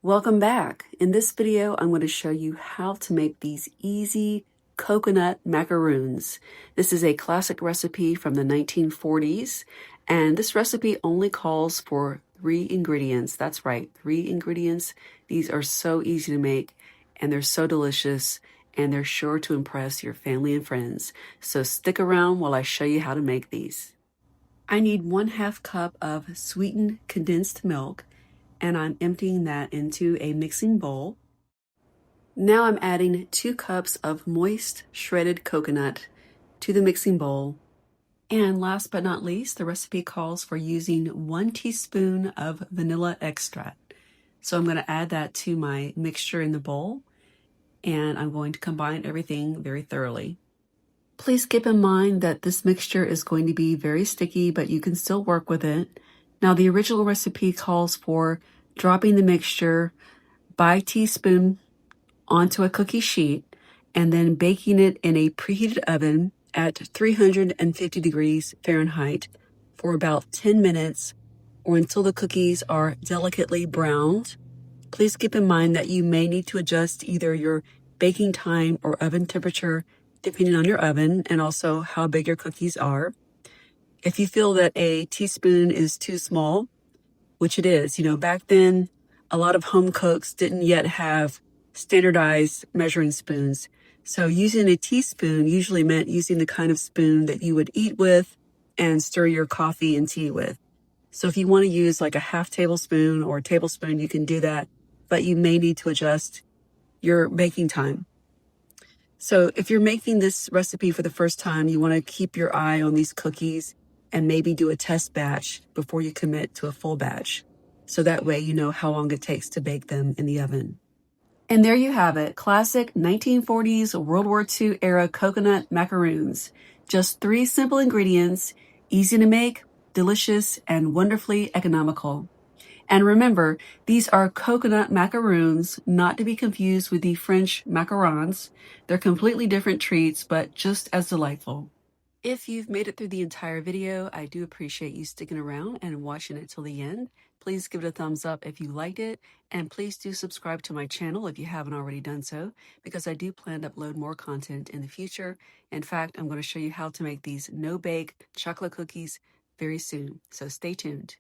Welcome back. In this video, I'm going to show you how to make these easy coconut macaroons. This is a classic recipe from the 1940s, and this recipe only calls for 3 ingredients. That's right, 3 ingredients. These are so easy to make, and they're so delicious, and they're sure to impress your family and friends. So stick around while I show you how to make these. I need 1/2 cup of sweetened condensed milk, and I'm emptying that into a mixing bowl. Now I'm adding 2 cups of moist shredded coconut to the mixing bowl. And last but not least, the recipe calls for using 1 teaspoon of vanilla extract. So I'm going to add that to my mixture in the bowl, and I'm going to combine everything very thoroughly. Please keep in mind that this mixture is going to be very sticky, but you can still work with it. Now, the original recipe calls for dropping the mixture by teaspoon onto a cookie sheet and then baking it in a preheated oven at 350 degrees Fahrenheit for about 10 minutes or until the cookies are delicately browned. Please keep in mind that you may need to adjust either your baking time or oven temperature depending on your oven and also how big your cookies are. If you feel that a teaspoon is too small, which it is, back then, a lot of home cooks didn't yet have standardized measuring spoons. So using a teaspoon usually meant using the kind of spoon that you would eat with and stir your coffee and tea with. So if you want to use like a 1/2 tablespoon or a tablespoon, you can do that, but you may need to adjust your baking time. So if you're making this recipe for the first time, you want to keep your eye on these cookies and maybe do a test batch before you commit to a full batch. So that way you know how long it takes to bake them in the oven. And there you have it, classic 1940s World War II era coconut macaroons. Just 3 simple ingredients, easy to make, delicious, and wonderfully economical. And remember, these are coconut macaroons, not to be confused with the French macarons. They're completely different treats, but just as delightful. If you've made it through the entire video, I do appreciate you sticking around and watching it till the end. Please give it a thumbs up if you liked it, and please do subscribe to my channel if you haven't already done so, because I do plan to upload more content in the future. In fact, I'm going to show you how to make these no-bake chocolate cookies very soon, so stay tuned.